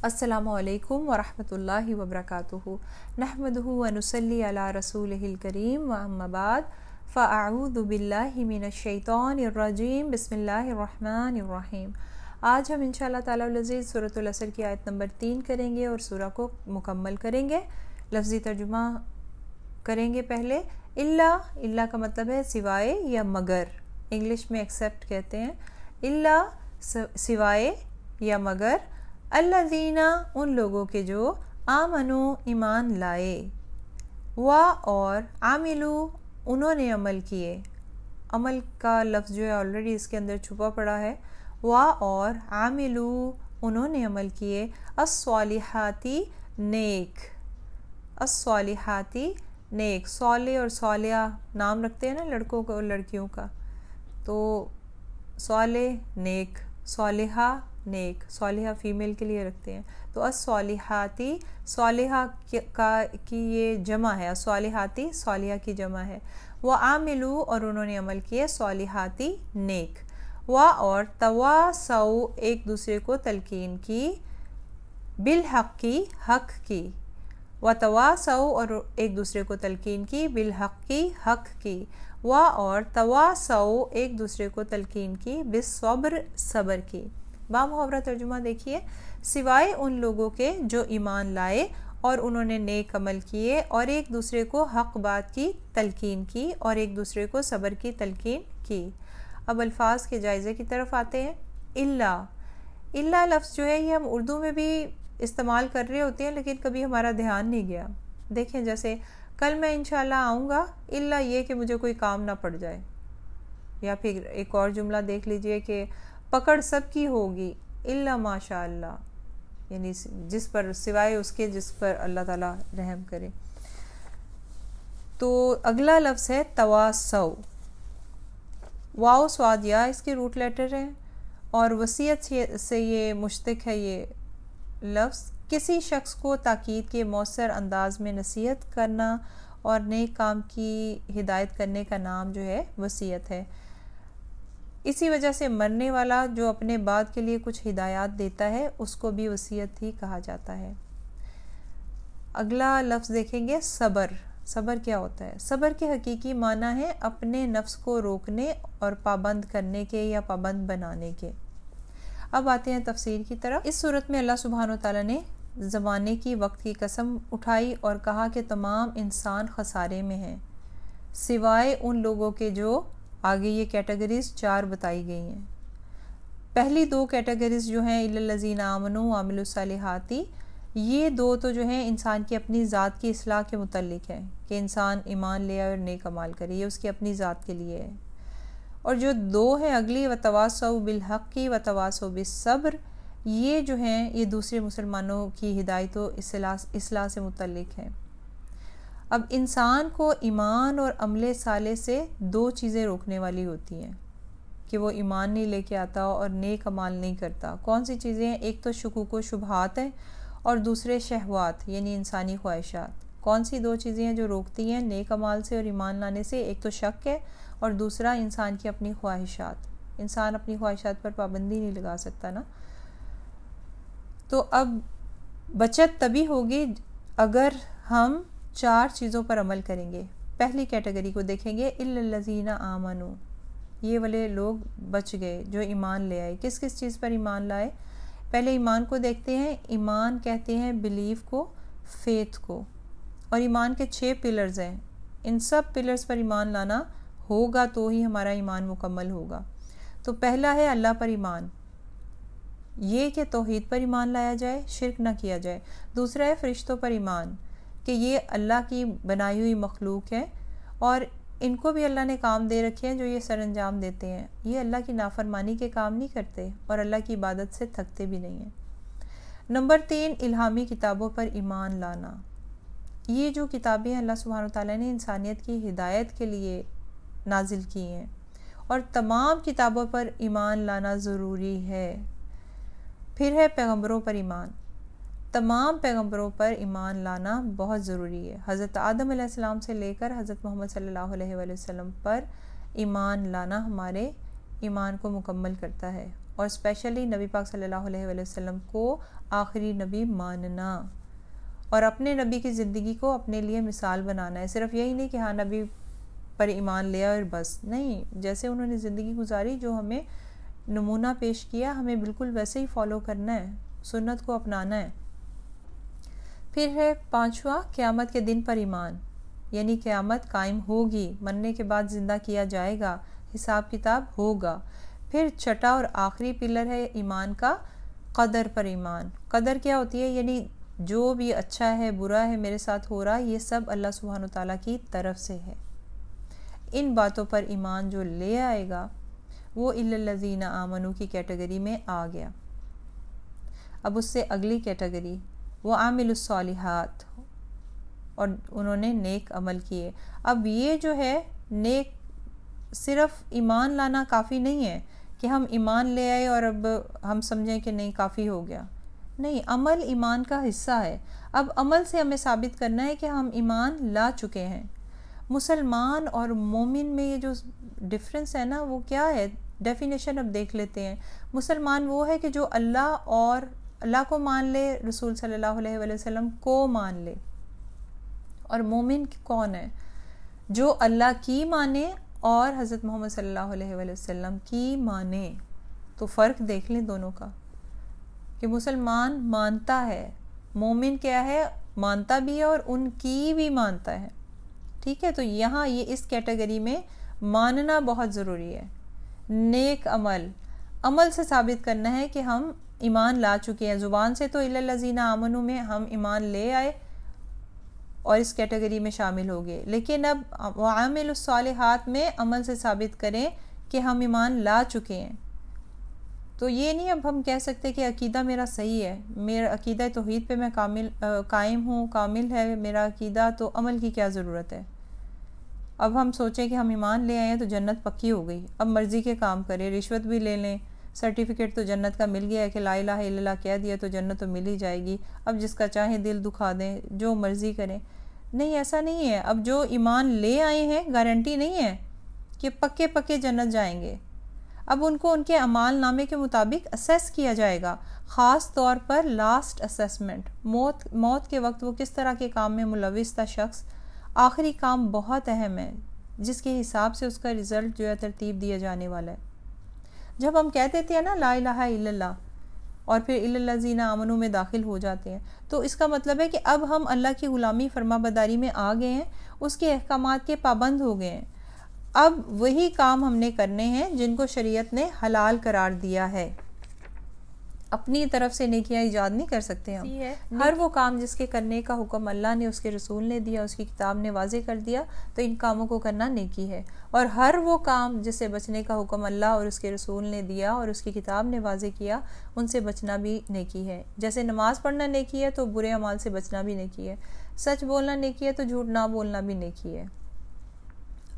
السلام علیکم ورحمۃ اللہ وبرکاتہ نحمدہ ونصلی علی رسولہ الکریم واما بعد فاعوذ باللہ من الشیطان الرجیم بسم اللہ الرحمن الرحیم۔ آج ہم انشاءاللہ تعالی العزیز سورۃ العصر کی آیت نمبر 3 کریں گے اور سورہ کو مکمل کریں گے۔ لفظی ترجمہ کریں گے پہلے۔ اللہ کا مطلب ہے سوائے یا مگر، انگلش میں ایکسیپٹ کہتے ہیں۔ اللہ سوائے یا مگر، الذین ان لوگوں کے جو آمنو ایمان لائے، اور عاملو انہوں نے عمل کیے۔ عمل کا لفظ جو ہے آلریڈی اس کے اندر چھپا پڑا ہے۔ اور عاملو انہوں نے عمل کیے، الصالحاتی نیک، الصالحاتی نیک، صالح اور صالحہ نام رکھتے ہیں نا لڑکوں کو اور لڑکیوں کا، تو صالح نیک، صالحہ نیک، صالحہ فیمیل کے لیے رکھتے ہیں، تو الصالحاتی صالحہ کی یہ جمع ہے، الصالحاتی صالحہ کی جمع ہے۔ وعاملو اور انہوں نے عمل کیے، صالحاتی نیک۔ اور تواصوا ایک دوسرے کو تلقین کی، بالحق کی حق کی، وتواصوا اور ایک دوسرے کو تلقین کی، بالحق کی حق کی، اور تواصوا ایک دوسرے کو تلقین کی، بالصبر صبر کی۔ بامحاورہ ترجمہ دیکھیے، سوائے ان لوگوں کے جو ایمان لائے اور انہوں نے نیک عمل کیے اور ایک دوسرے کو حق بات کی تلقین کی اور ایک دوسرے کو صبر کی تلقین کی۔ اب الفاظ کے جائزے کی طرف آتے ہیں۔ اللہ لفظ جو ہے یہ ہم اردو میں بھی استعمال کر رہے ہوتے ہیں لیکن کبھی ہمارا دھیان نہیں گیا۔ دیکھیں جیسے کل میں انشاءاللہ آؤں گا، اللہ یہ کہ مجھے کوئی کام نہ پڑ جائے، یا پھر ایک اور جملہ دیکھ لیجئے کہ پکڑ سب کی ہوگی الا ماشاء اللہ، یعنی جس پر سوائے اس کے جس پر اللہ تعالیٰ رحم کرے۔ تو اگلا لفظ ہے تواصوا، واو صاد یا اس کے روٹ لیٹر ہیں اور وصیت سے یہ مشتق ہے۔ یہ لفظ کسی شخص کو تاکید کے مؤثر انداز میں نصیحت کرنا اور نیک کام کی ہدایت کرنے کا نام جو ہے وصیت ہے۔ اسی وجہ سے مرنے والا جو اپنے بعد کے لیے کچھ ہدایات دیتا ہے اس کو بھی وصیت ہی کہا جاتا ہے۔ اگلا لفظ دیکھیں گے صبر۔ صبر کیا ہوتا ہے؟ صبر کے حقیقی معنی ہے اپنے نفس کو روکنے اور پابند کرنے کے یا پابند بنانے کے۔ اب آتے ہیں تفسیر کی طرف۔ اس صورت میں اللہ سبحانہ وتعالی نے زمانے کی وقت کی قسم اٹھائی اور کہا کہ تمام انسان خسارے میں ہیں سوائے ان لوگوں کے جو آگے یہ کیٹیگریز 4 بتائی گئی ہیں۔ پہلی 2 کیٹیگریز جو ہیں الا الذین آمنوا وعملوا الصالحات، یہ 2 تو جو ہیں انسان کی اپنی ذات کی اصلاح کے متعلق ہے کہ انسان ایمان لے آئے اور نیک اعمال کرے، یہ اس کی اپنی ذات کے لیے ہے۔ اور جو 2 ہیں اگلی وتواصوا بالحق وتواصوا بالصبر، یہ جو ہیں یہ دوسرے مسلمانوں کی ہدایت و اصلاح سے متعلق ہیں۔ اب انسان کو ایمان اور عمل صالح سے 2 چیزیں روکنے والی ہوتی ہیں کہ وہ ایمان نہیں لے کے آتا اور نیک اعمال نہیں کرتا۔ کون سی چیزیں ہیں؟ ایک تو شکوک و شبہات ہیں اور دوسرے شہوات یعنی انسانی خواہشات۔ کون سی 2 چیزیں ہیں جو روکتی ہیں نیک اعمال سے اور ایمان لانے سے؟ ایک تو شک ہے اور دوسرا انسان کی اپنی خواہشات۔ انسان اپنی خواہشات پر پابندی نہیں لگا سکتا نا۔ تو اب بچت تبھی ہوگی اگر ہم 4 چیزوں پر عمل کریں گے۔ پہلی کیٹیگری کو دیکھیں گے الا الذین آمنوا، یہ والے لوگ بچ گئے جو ایمان لے آئے۔ کس کس چیز پر ایمان لائے؟ پہلے ایمان کو دیکھتے ہیں۔ ایمان کہتے ہیں بلیف کو، فیتھ کو، اور ایمان کے 6 پلرز ہیں۔ ان سب پلرز پر ایمان لانا ہوگا تو ہی ہمارا ایمان مکمل ہوگا۔ تو پہلا ہے اللہ پر ایمان، یہ کہ توحید پر ایمان لایا جائے، شرک نہ کیا جائے۔ دوسرا ہے فرشتوں پر ایمان کہ یہ اللہ کی بنائی ہوئی مخلوق ہے اور ان کو بھی اللہ نے کام دے رکھے ہیں جو یہ سر انجام دیتے ہیں، یہ اللہ کی نافرمانی کے کام نہیں کرتے اور اللہ کی عبادت سے تھکتے بھی نہیں ہیں۔ نمبر 3 الہامی کتابوں پر ایمان لانا، یہ جو کتابیں اللہ سبحانہ وتعالی نے انسانیت کی ہدایت کے لیے نازل کی ہیں اور تمام کتابوں پر ایمان لانا ضروری ہے۔ پھر ہے پیغمبروں پر ایمان، تمام پیغمبروں پر ایمان لانا بہت ضروری ہے۔ حضرت آدم علیہ السلام سے لے کر حضرت محمد صلی اللہ علیہ وآلہ وسلم پر ایمان لانا ہمارے ایمان کو مکمل کرتا ہے اور اسپیشلی نبی پاک صلی اللہ علیہ وآلہ وسلم کو آخری نبی ماننا اور اپنے نبی کی زندگی کو اپنے لیے مثال بنانا ہے. صرف یہی نہیں کہ ہاں نبی پر ایمان لیا اور بس نہیں, جیسے انہوں نے زندگی گزاری, جو ہمیں نمونہ پیش کیا, ہمیں بالکل ویسے ہی فالو کرنا ہے, سنت کو اپنانا ہے. پھر ہے 5واں قیامت کے دن پر ایمان, یعنی قیامت قائم ہوگی, مرنے کے بعد زندہ کیا جائے گا, حساب کتاب ہوگا. پھر 6واں اور آخری پلر ہے ایمان کا قدر پر ایمان. قدر کیا ہوتی ہے؟ یعنی جو بھی اچھا ہے برا ہے میرے ساتھ ہو رہا, یہ سب اللہ سبحانہ و تعالیٰ کی طرف سے ہے. ان باتوں پر ایمان جو لے آئے گا وہ الا الذین آمنوا کی کیٹیگری میں آ گیا. اب اس سے اگلی کیٹیگری وہ عامل الصالحات, اور انہوں نے نیک عمل کیے. اب یہ جو ہے نیک, صرف ایمان لانا کافی نہیں ہے کہ ہم ایمان لے آئے اور اب ہم سمجھیں کہ نہیں کافی ہو گیا. نہیں, عمل ایمان کا حصہ ہے. اب عمل سے ہمیں ثابت کرنا ہے کہ ہم ایمان لا چکے ہیں. مسلمان اور مومن میں یہ جو ڈفرنس ہے نا, وہ کیا ہے؟ ڈیفینیشن اب دیکھ لیتے ہیں. مسلمان وہ ہے کہ جو اللہ کو مان لے, رسول صلی اللہ علیہ وآلہ وسلم کو مان لے. اور مومن کون ہے؟ جو اللہ کی مانے اور حضرت محمد صلی اللہ علیہ وآلہ وسلم کی مانے. تو فرق دیکھ لیں دونوں کا کہ مسلمان مانتا ہے, مومن کیا ہے؟ مانتا بھی ہے اور ان کی بھی مانتا ہے. ٹھیک ہے, تو یہاں یہ اس کیٹیگری میں ماننا بہت ضروری ہے. نیک عمل سے ثابت کرنا ہے کہ ہم ایمان لا چکے ہیں. زبان سے تو الا الذین آمنوا میں ہم ایمان لے آئے اور اس کیٹیگری میں شامل ہو گئے, لیکن اب وعامل الصالحات میں عمل سے ثابت کریں کہ ہم ایمان لا چکے ہیں. تو یہ نہیں اب ہم کہہ سکتے کہ عقیدہ میرا صحیح ہے, میرا عقیدہ توحید پہ میں قائم ہوں, کامل ہے میرا عقیدہ, تو عمل کی کیا ضرورت ہے. اب ہم سوچیں کہ ہم ایمان لے آئے ہیں تو جنت پکی ہو گئی, اب مرضی کے کام کریں, رشوت بھی لے لیں, سرٹیفکیٹ تو جنت کا مل گیا ہے کہ لا الہ الا اللہ کہہ دیا تو جنت تو مل ہی جائے گی, اب جس کا چاہیں دل دکھا دیں, جو مرضی کریں. نہیں, ایسا نہیں ہے. اب جو ایمان لے آئے ہیں گارنٹی نہیں ہے کہ پکے جنت جائیں گے. اب ان کو ان کے اعمال نامے کے مطابق اسیس کیا جائے گا, خاص طور پر لاسٹ اسیسمنٹ, موت کے وقت وہ کس طرح کے کام میں ملوث تھا شخص. آخری کام بہت اہم ہے جس کے حساب سے اس کا رزلٹ جو ہے ترتیب دیا جانے والا ہے. جب ہم کہہ دیتے ہیں نا لا الہ الا اللہ اور پھر الا الذین آمنوا میں داخل ہو جاتے ہیں, تو اس کا مطلب ہے کہ اب ہم اللہ کی غلامی فرما برداری میں آ گئے ہیں, اس کے احکامات کے پابند ہو گئے ہیں. اب وہی کام ہم نے کرنے ہیں جن کو شریعت نے حلال قرار دیا ہے. اپنی طرف سے نیکیاں ایجاد نہیں کر سکتے ہم. ہر وہ کام جس کے کرنے کا حکم اللہ نے, اس کے رسول نے دیا, اس کی کتاب نے واضح کر دیا, تو ان کاموں کو کرنا نیکی ہے. اور ہر وہ کام جس سے بچنے کا حکم اللہ اور اس کے رسول نے دیا اور اس کی کتاب نے واضح کیا, ان سے بچنا بھی نیکی ہے. جیسے نماز پڑھنا نیکی ہے تو برے اعمال سے بچنا بھی نیکی ہے. سچ بولنا نیکی ہے تو جھوٹ نہ بولنا بھی نیکی ہے.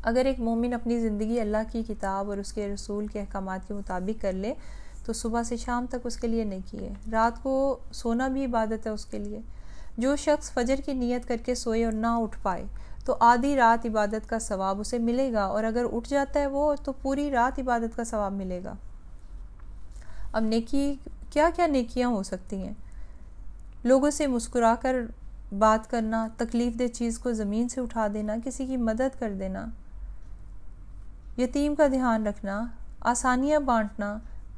اگر ایک مومن اپنی زندگی اللہ کی کتاب اور اس کے رسول کے احکامات کے مطابق کر لے تو صبح سے شام تک اس کے لیے نیکی ہے. رات کو سونا بھی عبادت ہے اس کے لیے. جو شخص فجر کی نیت کر کے سوئے اور نہ اٹھ پائے تو آدھی رات عبادت کا ثواب اسے ملے گا, اور اگر اٹھ جاتا ہے وہ تو پوری رات عبادت کا ثواب ملے گا. اب نیکی کیا کیا نیکیاں ہو سکتی ہیں؟ لوگوں سے مسکرا کر بات کرنا, تکلیف دہ چیز کو زمین سے اٹھا دینا, کسی کی مدد کر دینا, یتیم کا دھیان رکھنا, آسانیاں بانٹنا,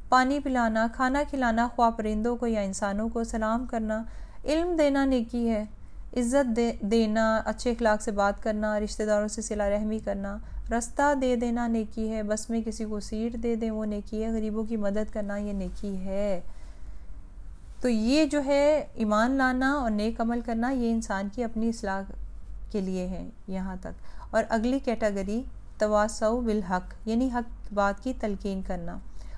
پانی پلانا, کھانا کھلانا, خواہ پرندوں کو یا انسانوں کو, سلام کرنا, علم دینا نیکی ہے, عزت دینا, اچھے اخلاق سے بات کرنا, رشتہ داروں سے صلہ رحمی کرنا, رستہ دے دینا نیکی ہے, بس میں کسی کو سیٹ دے دیں وہ نیکی ہے, غریبوں کی مدد کرنا یہ نیکی ہے. تو یہ جو ہے ایمان لانا اور نیک عمل کرنا, یہ انسان کی اپنی اصلاح کے لیے ہے یہاں تک. اور اگلی کیٹیگری تواصو بالحق, یعنی حق بات کی تلقین کرنا,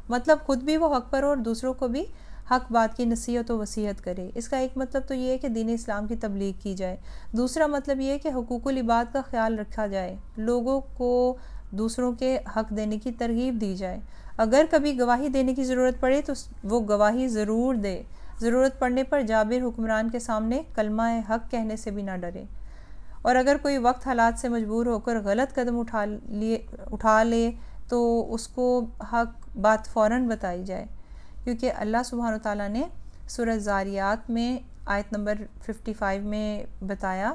مطلب خود بھی وہ حق پر اور دوسروں کو بھی حق بات کی نصیحت و وصیحت کرے. اس کا ایک مطلب تو یہ ہے کہ دین اسلام کی تبلیغ کی جائے. دوسرا مطلب یہ ہے کہ حقوق العباد کا خیال رکھا جائے, لوگوں کو دوسروں کے حق دینے کی ترغیب دی جائے. اگر کبھی گواہی دینے کی ضرورت پڑے تو وہ گواہی ضرور دے. ضرورت پڑنے پر جابر حکمران کے سامنے کلمہ حق کہنے سے بھی نہ ڈرے. اور اگر کوئی وقت حالات سے مجبور ہو کر غلط قدم اٹھا لے تو اس کو حق بات فوراً بتائی جائے. کیونکہ اللہ سبحانہ تعالیٰ نے سورہ زاریات میں آیت نمبر 55 میں بتایا،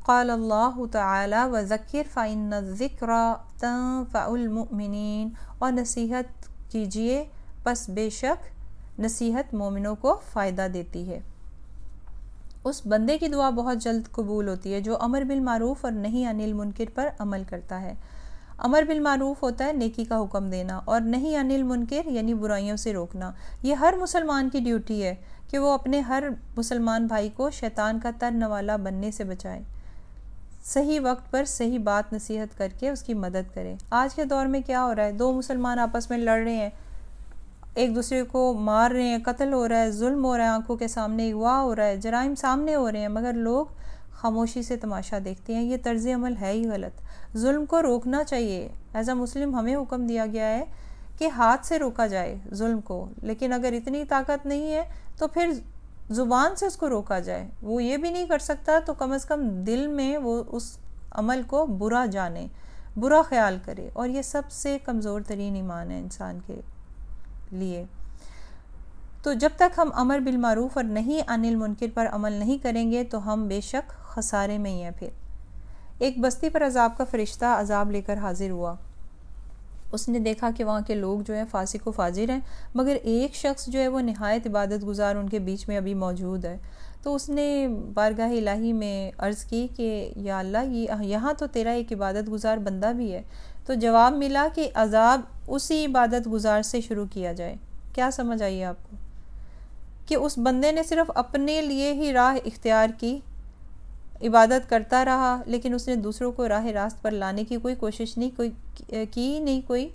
قال اللہ تعالی وذکر فإن الذکرى تنفع المؤمنین، اور نصیحت کیجئے پس بے شک نصیحت مومنوں کو فائدہ دیتی ہے۔ اس بندے کی دعا بہت جلد قبول ہوتی ہے جو امر بالمعروف اور نہی عن المنکر پر عمل کرتا ہے۔ امر بالمعروف ہوتا ہے نیکی کا حکم دینا، اور نہی عن المنکر یعنی برائیوں سے روکنا۔ یہ ہر مسلمان کی ڈیوٹی ہے کہ وہ اپنے ہر مسلمان بھائی کو شیطان کا تر نوالا بننے سے بچائے، صحیح وقت پر صحیح بات نصیحت کر کے اس کی مدد کرے۔ آج کے دور میں کیا ہو رہا ہے، دو مسلمان آپس میں لڑ رہے ہیں، ایک دوسرے کو مار رہے ہیں، قتل ہو رہا ہے، ظلم ہو رہا ہے، آنکھوں کے سامنے اغوا ہو رہا ہے، جرائم سامنے ہو رہے ہیں، مگر لوگ خاموشی سے تماشا دیکھتے ہیں۔ یہ طرز عمل ہے ہی غلط۔ ظلم کو روکنا چاہیے۔ ایز اے مسلم ہمیں حکم دیا گیا ہے کہ ہاتھ سے روکا جائے ظلم کو، لیکن اگر اتنی طاقت نہیں ہے تو پھر زبان سے اس کو روکا جائے۔ وہ یہ بھی نہیں کر سکتا تو کم از کم دل میں وہ اس عمل کو برا جانے، برا خیال کرے، اور یہ سب سے کمزور ترین ایمان ہے انسان کے لیے۔ تو جب تک ہم امر بالمعروف اور نہی عن المنکر پر عمل نہیں کریں گے تو ہم بے شک خسارے میں ہی ہیں۔ پھر ایک بستی پر عذاب کا فرشتہ عذاب لے کر حاضر ہوا۔ اس نے دیکھا کہ وہاں کے لوگ جو ہیں فاسق و فاجر ہیں، مگر ایک شخص جو ہے وہ نہایت عبادت گزار ان کے بیچ میں ابھی موجود ہے۔ تو اس نے بارگاہ الہی میں عرض کی کہ یا اللہ، یہاں تو تیرا ایک عبادت گزار بندہ بھی ہے۔ تو جواب ملا کہ عذاب اسی عبادت گزار سے شروع کیا جائے۔ کیا سمجھ آئیے آپ کو کہ اس بندے نے صرف اپنے لیے ہی راہ اختیار کی، عبادت کرتا رہا، لیکن اس نے دوسروں کو راہ راست پر لانے کی کوئی کوشش نہیں کوئی،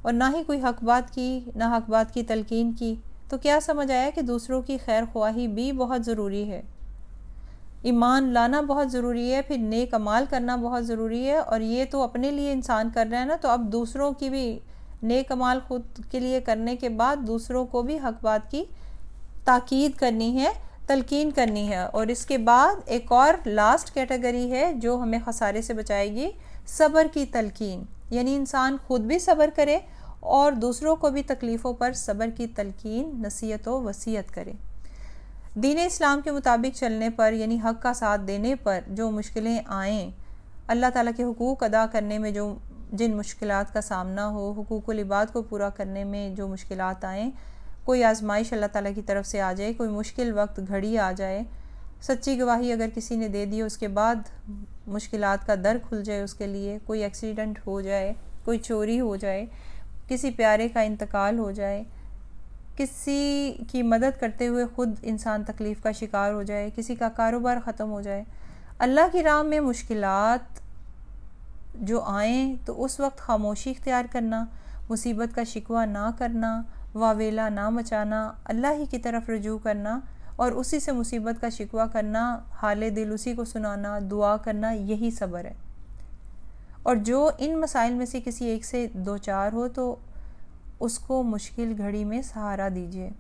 اور نہ ہی کوئی حق بات کی، نہ حق بات کی تلقین کی۔ تو کیا سمجھ آیا کہ دوسروں کی خیر خواہی بھی بہت ضروری ہے، ایمان لانا بہت ضروری ہے، پھر نیک اعمال کرنا بہت ضروری ہے، اور یہ تو اپنے لیے انسان کر رہا ہے نا، تو اب دوسروں کی بھی نیک اعمال خود کے لیے کرنے کے بعد دوسروں کو بھی حق بات کی تاکید کرنی ہے، تلقین کرنی ہے۔ اور اس کے بعد ایک اور لاسٹ کیٹیگری ہے جو ہمیں خسارے سے بچائے گی، صبر کی تلقین، یعنی انسان خود بھی صبر کرے اور دوسروں کو بھی تکلیفوں پر صبر کی تلقین، نصیحت و وصیت کرے۔ دین اسلام کے مطابق چلنے پر، یعنی حق کا ساتھ دینے پر جو مشکلیں آئیں، اللہ تعالیٰ کے حقوق ادا کرنے میں جن مشکلات کا سامنا ہو، حقوق العباد کو پورا کرنے میں جو مشکلات آئیں، کوئی آزمائش اللہ تعالیٰ کی طرف سے آ جائے، کوئی مشکل وقت گھڑی آ جائے، سچی گواہی اگر کسی نے دے دی اس کے بعد مشکلات کا در کھل جائے اس کے لیے، کوئی ایکسیڈنٹ ہو جائے، کوئی چوری ہو جائے، کسی پیارے کا انتقال ہو جائے، کسی کی مدد کرتے ہوئے خود انسان تکلیف کا شکار ہو جائے، کسی کا کاروبار ختم ہو جائے، اللہ کی راہ میں مشکلات جو آئیں تو اس وقت خاموشی اختیار کرنا، مصیبت کا شکوہ نہ کرنا، واویلا نہ مچانا، اللہ ہی کی طرف رجوع کرنا اور اسی سے مصیبت کا شکوہ کرنا، حال دل اسی کو سنانا، دعا کرنا، یہی صبر ہے۔ اور جو ان مسائل میں سے کسی ایک سے دو چار ہو تو اس کو مشکل گھڑی میں سہارا دیجیے۔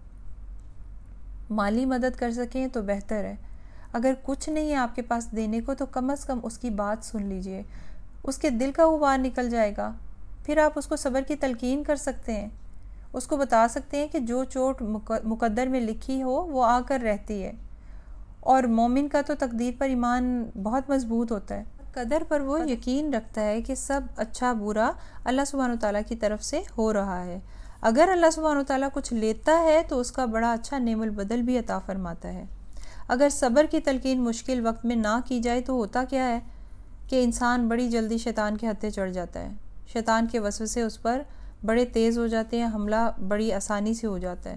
مالی مدد کر سکیں تو بہتر ہے، اگر کچھ نہیں ہے آپ کے پاس دینے کو تو کم از کم اس کی بات سن لیجیے، اس کے دل کا غبار نکل جائے گا، پھر آپ اس کو صبر کی تلقین کر سکتے ہیں، اس کو بتا سکتے ہیں کہ جو چوٹ مقدر میں لکھی ہو وہ آ کر رہتی ہے، اور مومن کا تو تقدیر پر ایمان بہت مضبوط ہوتا ہے، قدر پر وہ یقین رکھتا ہے کہ سب اچھا برا اللہ سبحانہ وتعالیٰ کی طرف سے ہو رہا ہے۔ اگر اللہ سبحانہ وتعالیٰ کچھ لیتا ہے تو اس کا بڑا اچھا نعم البدل بھی عطا فرماتا ہے۔ اگر صبر کی تلقین مشکل وقت میں نہ کی جائے تو ہوتا کیا ہے کہ انسان بڑی جلدی شیطان کے ہتھے چڑھ جاتا ہے، شیطان کے وسوسے اس پر بڑے تیز ہو جاتے ہیں، حملہ بڑی آسانی سے ہو جاتا ہے،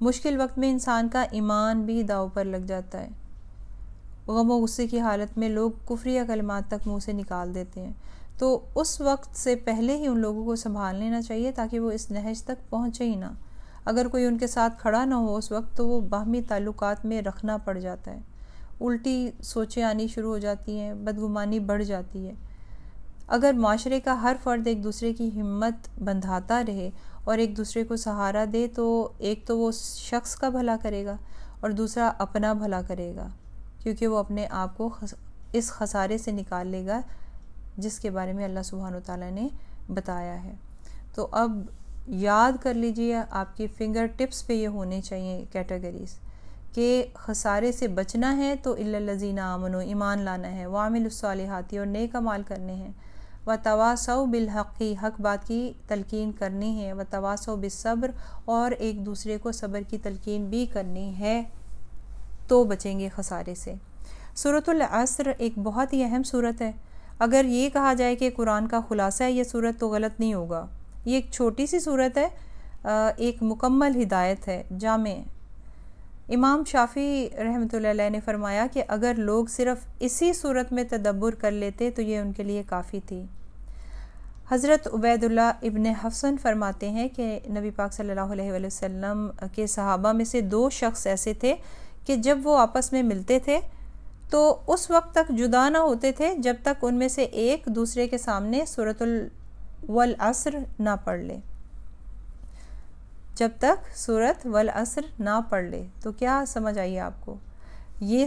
مشکل وقت میں انسان کا ایمان بھی داؤ پر لگ جاتا ہے، غم و غصے کی حالت میں لوگ کفریہ کلمات تک منہ سے نکال دیتے ہیں، تو اس وقت سے پہلے ہی ان لوگوں کو سنبھال لینا چاہیے تاکہ وہ اس نہج تک پہنچے ہی نہ۔ اگر کوئی ان کے ساتھ کھڑا نہ ہو اس وقت تو وہ باہمی تعلقات میں رکھنا پڑ جاتا ہے، الٹی سوچیں آنی شروع ہو جاتی ہیں، بدگمانی بڑھ جاتی ہے۔ اگر معاشرے کا ہر فرد ایک دوسرے کی ہمت بندھاتا رہے اور ایک دوسرے کو سہارا دے تو ایک تو وہ شخص کا بھلا کرے گا اور دوسرا اپنا بھلا کرے گا، کیونکہ وہ اپنے آپ کو اس خسارے سے نکال لے گا جس کے بارے میں اللہ سبحانہ وتعالیٰ نے بتایا ہے۔ تو اب یاد کر لیجئے، آپ کی فنگر ٹپس پہ یہ ہونے چاہیے کیٹیگریز کہ خسارے سے بچنا ہے تو الا الذین آمنوا، ایمان لانا ہے، وعملوا الصالحات، اور نیک اعمال کرنے ہیں، وتواصوا بالحق، حق بات کی تلقین کرنی ہے، وتواصوا بالصبر، اور ایک دوسرے کو صبر کی تلقین بھی کرنی ہے، تو بچیں گے خسارے سے۔ سورۃ العصر ایک بہت ہی اہم سورت ہے۔ اگر یہ کہا جائے کہ قرآن کا خلاصہ ہے یہ سورت تو غلط نہیں ہوگا۔ یہ ایک چھوٹی سی سورت ہے، ایک مکمل ہدایت ہے، جامع۔ امام شافعی رحمۃ اللہ علیہ نے فرمایا کہ اگر لوگ صرف اسی صورت میں تدبر کر لیتے تو یہ ان کے لیے کافی تھی۔ حضرت عبید اللہ ابن حفصن فرماتے ہیں کہ نبی پاک صلی اللہ علیہ وآلہ وسلم کے صحابہ میں سے 2 شخص ایسے تھے کہ جب وہ آپس میں ملتے تھے تو اس وقت تک جدا نہ ہوتے تھے جب تک ان میں سے ایک دوسرے کے سامنے سورۃ والعصر نہ پڑھ لے، جب تک سورۃ والعصر نہ پڑھ لے۔ تو کیا سمجھ آئی آپ کو؟ یہ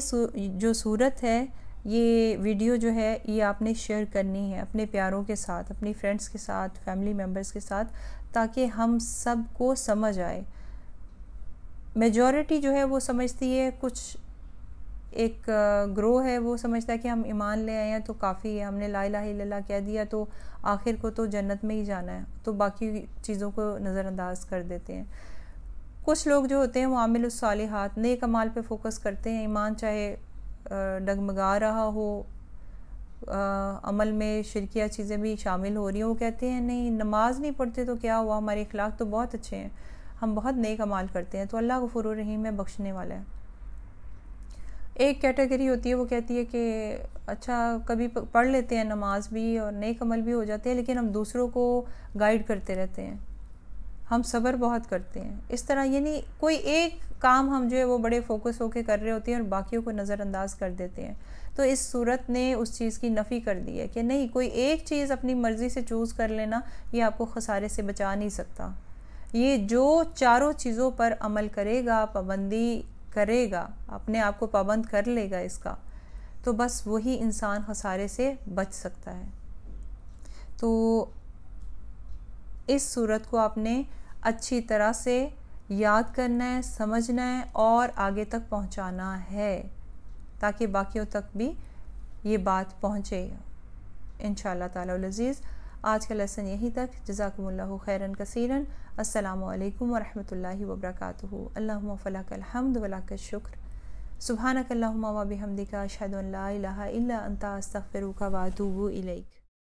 جو سورت ہے، یہ ویڈیو جو ہے یہ آپ نے شیئر کرنی ہے اپنے پیاروں کے ساتھ، اپنی فرینڈز کے ساتھ، فیملی ممبرز کے ساتھ، تاکہ ہم سب کو سمجھ آئے۔ میجورٹی جو ہے وہ سمجھتی ہے، کچھ ایک گروہ ہے وہ سمجھتا ہے کہ ہم ایمان لے آئے ہیں تو کافی ہے، ہم نے لا الہ الا اللہ کہہ دیا تو آخر کو تو جنت میں ہی جانا ہے، تو باقی چیزوں کو نظر انداز کر دیتے ہیں۔ کچھ لوگ جو ہوتے ہیں وہ عامل الصالحات، نیک اعمال پہ فوکس کرتے ہیں، ایمان چاہے ڈگمگا رہا ہو، عمل میں شرکیہ چیزیں بھی شامل ہو رہی ہیں، وہ کہتے ہیں نہیں نماز نہیں پڑھتے تو کیا ہوا، ہمارے اخلاق تو بہت اچھے ہیں، ہم بہت نیک اعمال کرتے ہیں، تو اللہ غفور الرحیم ہے، بخشنے والا ہے۔ ایک کیٹیگری ہوتی ہے وہ کہتی ہے کہ اچھا کبھی پڑھ لیتے ہیں نماز بھی اور نیک عمل بھی ہو جاتے ہیں، لیکن ہم دوسروں کو گائیڈ کرتے رہتے ہیں، ہم صبر بہت کرتے ہیں، اس طرح یعنی کوئی ایک کام ہم جو ہے وہ بڑے فوکس ہو کے کر رہے ہوتے ہیں اور باقیوں کو نظر انداز کر دیتے ہیں۔ تو اس صورت نے اس چیز کی نفی کر دی ہے کہ نہیں، کوئی ایک چیز اپنی مرضی سے چوز کر لینا یہ آپ کو خسارے سے بچا نہیں سکتا۔ یہ جو چاروں چیزوں پر عمل کرے گا، پابندی کرے گا، اپنے آپ کو پابند کر لے گا اس کا، تو بس وہی انسان خسارے سے بچ سکتا ہے۔ تو اس صورت کو آپ نے اچھی طرح سے یاد کرنا ہے، سمجھنا ہے اور آگے تک پہنچانا ہے تاکہ باقیوں تک بھی یہ بات پہنچے انشاءاللہ تعالی العزیز۔ آج کا لیسن یہی تک۔ جزاکم اللہ خیرن کثیرن۔ السلام علیکم ورحمۃ اللہ وبرکاتہ۔ اللہم فلک الحمد ولک الشکر، سبحانک اللہم وبحمدک، اشہد ان لا الہ الا انت، استغفرک واتوب الیک۔